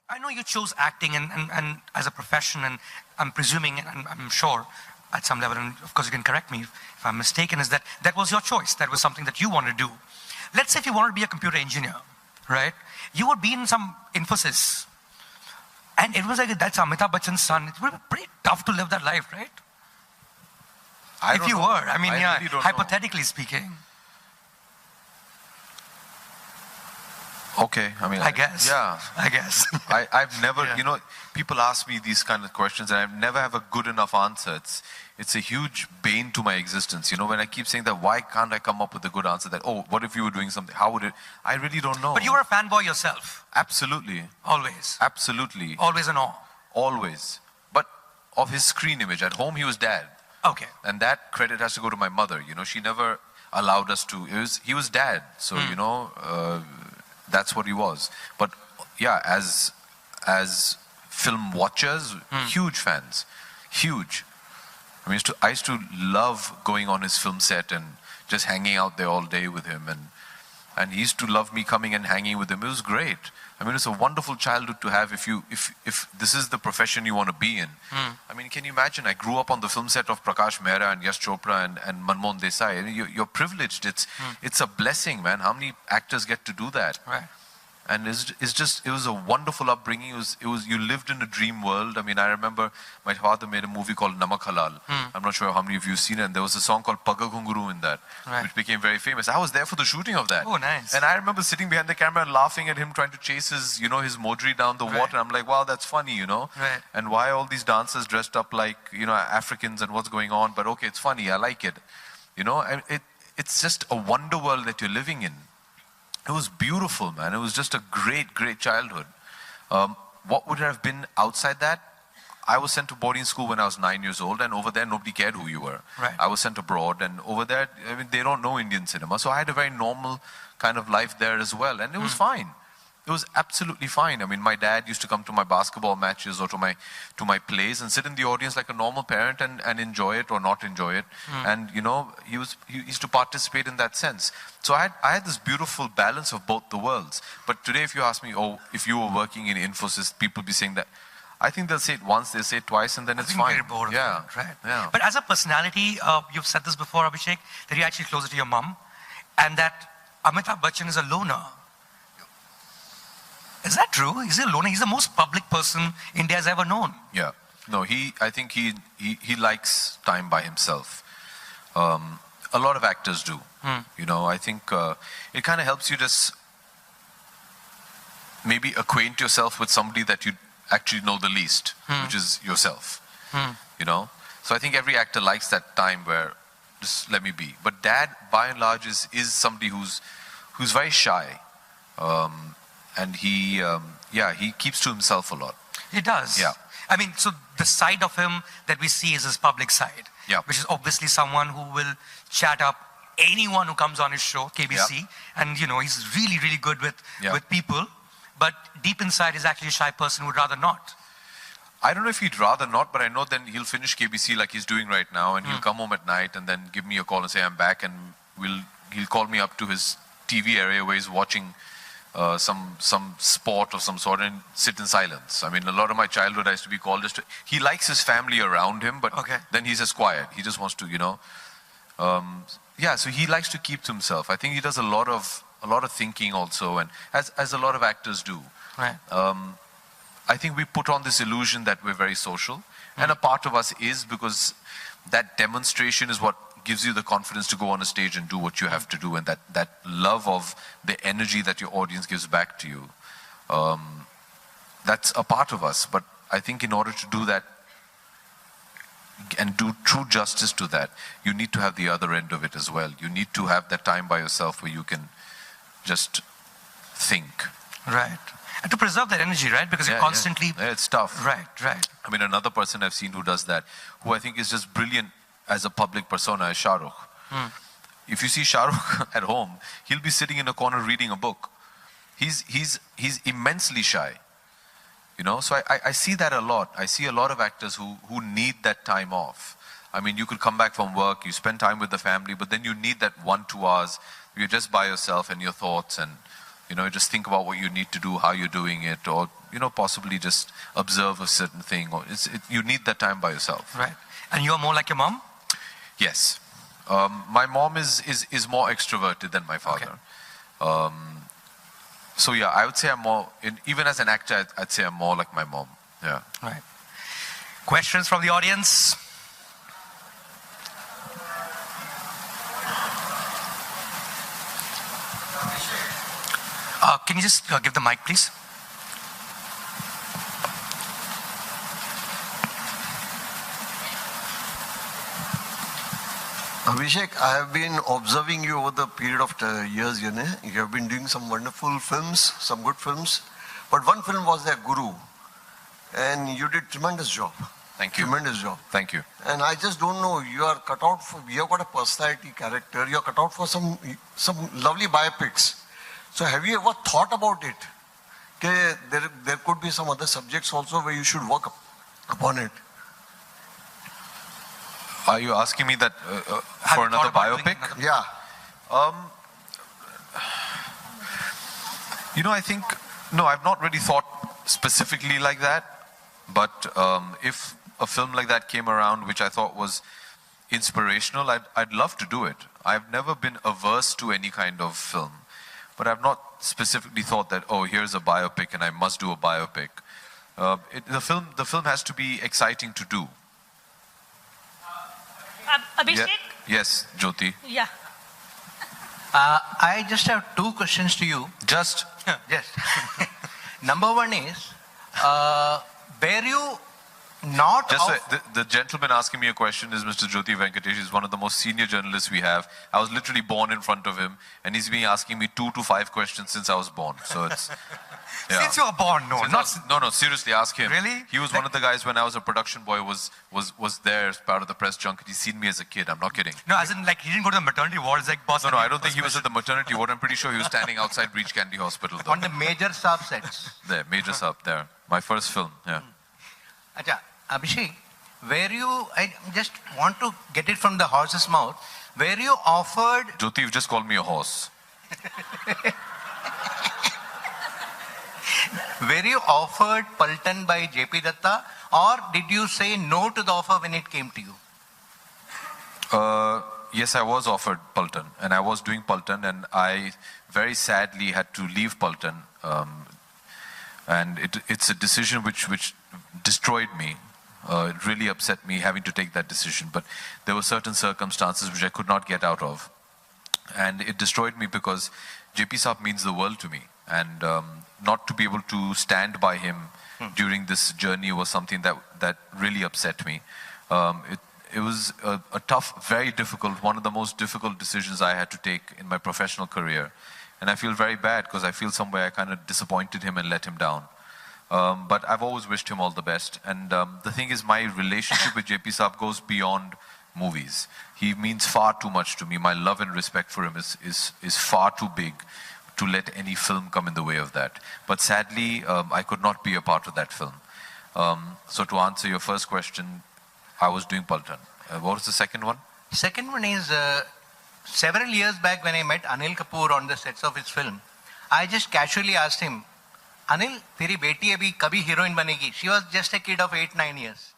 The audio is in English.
I know you chose acting and as a profession, and I'm presuming, and I'm sure at some level, and of course you can correct me if I'm mistaken, is that was your choice. That was something that you wanted to do. Let's say if you wanted to be a computer engineer, right? You would be in some Infosys. And it was like, that's Amitabh Bachchan's son. It would be pretty tough to live that life, right? If you were. I mean, yeah, really hypothetically speaking. Okay, I mean, I guess. Yeah. I guess. I've never, you know, people ask me these kind of questions and I never have a good enough answer. It's a huge bane to my existence. You know, when I keep saying that, why can't I come up with a good answer that, oh, what if you were doing something? How would it? I really don't know. But you were a fanboy yourself. Absolutely. Always. Absolutely. Always and all. Always. But of his screen image. At home, he was dad. Okay. And that credit has to go to my mother. You know, she never allowed us to. He was dad. So, you know, that's what he was. But yeah, as film watchers, huge fans. Huge. I mean, I used to love going on his film set and just hanging out there all day with him. And he used to love me coming and hanging with him. It was great. I mean, it's a wonderful childhood to have if this is the profession you want to be in. I mean, can you imagine? I grew up on the film set of Prakash Mehra and Yash Chopra and Manmohan Desai. I mean, you're privileged. It's a blessing, man. How many actors get to do that? Right. And it was a wonderful upbringing. You lived in a dream world. I mean, I remember my father made a movie called Namak Halal. I'm not sure how many of you have seen it. And there was a song called Pagga Ghunguru in that, which became very famous. I was there for the shooting of that. Oh, nice. And I remember sitting behind the camera and laughing at him trying to chase his Modri down the water. And I'm like, wow, that's funny, you know. Right. And why all these dancers dressed up like, you know, Africans and what's going on. But okay, it's funny. I like it. You know, and it's just a wonder world that you're living in. It was beautiful, man. It was just a great, great childhood. What would it have been outside that? I was sent to boarding school when I was 9 years old, and over there, nobody cared who you were. Right. I was sent abroad, and over there, I mean, they don't know Indian cinema. So I had a very normal kind of life there as well, and it was fine. It was absolutely fine. I mean, my dad used to come to my basketball matches or to my plays and sit in the audience like a normal parent and enjoy it or not enjoy it. And, you know, he used to participate in that sense. So I had this beautiful balance of both the worlds. But today, if you ask me, oh, if you were working in Infosys, people be saying that. I think they'll say it once, they'll say it twice, and then it's fine. Very bored of it, right? Yeah. But as a personality, you've said this before, Abhishek, that you're actually closer to your mum, and that Amitabh Bachchan is a loner. Is that true? He's a loner. He's the most public person India has ever known. Yeah. No, I think he likes time by himself. A lot of actors do. You know, I think it kind of helps you just maybe acquaint yourself with somebody that you actually know the least, which is yourself. You know? So I think every actor likes that time where just let me be. But dad, by and large, is somebody who's very shy. And he keeps to himself a lot. He does. Yeah. I mean, so the side of him that we see is his public side. Yeah. Which is obviously someone who will chat up anyone who comes on his show, KBC. Yeah. And, you know, he's really, really good with people. But deep inside, he's actually a shy person who would rather not. I don't know if he'd rather not, but I know then he'll finish KBC like he's doing right now. And he'll come home at night and then give me a call and say, I'm back. And he'll call me up to his TV area where he's watching some sport of some sort and sit in silence. I mean, a lot of my childhood I used to be called he likes his family around him, but then he's just quiet. He just wants to, you know. So he likes to keep to himself. I think he does a lot of thinking also, and as a lot of actors do. Right. I think we put on this illusion that we're very social, and a part of us is, because that demonstration is what gives you the confidence to go on a stage and do what you have to do, and that love of the energy that your audience gives back to you. That's a part of us, but I think in order to do that and do true justice to that, you need to have the other end of it as well. You need to have that time by yourself where you can just think. Right. And to preserve that energy, right? Because you're constantly... Yeah, it's tough. Right. I mean, another person I've seen who does that, who I think is just brilliant as a public persona, is Shah Rukh. If you see Shah Rukh at home, he'll be sitting in a corner reading a book. He's immensely shy. You know, so I see that a lot. I see a lot of actors who need that time off. I mean, you could come back from work, you spend time with the family, but then you need that 1-2 hours. You're just by yourself and your thoughts, and, you know, just think about what you need to do, how you're doing it, or possibly just observe a certain thing, or you need that time by yourself. Right. And you are more like your mom? Yes. My mom is more extroverted than my father. Okay. So yeah, I would say I'm more, even as an actor, I'd say I'm more like my mom. Yeah. Right. Questions from the audience? Can you just give the mic, please? Abhishek, I have been observing you over the period of years, you have been doing some wonderful films, some good films. But one film was their Guru. And you did tremendous job. Thank you. Tremendous job. Thank you. And I just don't know, you are cut out for, you have got a personality character, you are cut out for some lovely biopics. So have you ever thought about it? Okay, there could be some other subjects also where you should work upon it. Are you asking me that for another biopic? Yeah. I think, no, I've not really thought specifically like that. But if a film like that came around, which I thought was inspirational, I'd love to do it. I've never been averse to any kind of film. But I've not specifically thought that, oh, here's a biopic and I must do a biopic. The film has to be exciting to do. Abhishek? Yeah. Yes, Jyoti. Yeah. I just have two questions to you. Just? Yes. Number one is, were you not Just the gentleman asking me a question is Mr. Jyoti Venkatesh. He's one of the most senior journalists we have. I was literally born in front of him, and he's been asking me 2 to 5 questions since I was born. So it's... Yeah. Since you were born, no. No, seriously, ask him. Really? He was one of the guys when I was a production boy, was there as part of the press junket. He's seen me as a kid. I'm not kidding. No, as in, like, he didn't go to the maternity ward. It's like, boss. No, I don't think he was at the maternity ward. I'm pretty sure he was standing outside Breach Candy Hospital, though. on the major sub sets? There, major sub there. My first film, yeah. Acha, Abhishek, I just want to get it from the horse's mouth, were you offered... Jyoti, you've just called me a horse. Were you offered Paltan by JP Datta, or did you say no to the offer when it came to you? Yes, I was offered Paltan, and I was doing Paltan, and I very sadly had to leave Paltan. And it's a decision which destroyed me. It really upset me having to take that decision. But there were certain circumstances which I could not get out of. And it destroyed me because JP Saab means the world to me. And not to be able to stand by him during this journey was something that really upset me. It was a tough, very difficult, one of the most difficult decisions I had to take in my professional career. And I feel very bad because I feel somewhere I kind of disappointed him and let him down. But I've always wished him all the best. And the thing is, my relationship with JP Saab goes beyond movies. He means far too much to me. My love and respect for him is far too big to let any film come in the way of that. But sadly, I could not be a part of that film. So to answer your first question, I was doing Paltan. What was the second one? Second one is, several years back when I met Anil Kapoor on the sets of his film, I just casually asked him, Anil, teri beti abhi kabhi heroine banegi? She was just a kid of 8-9 years.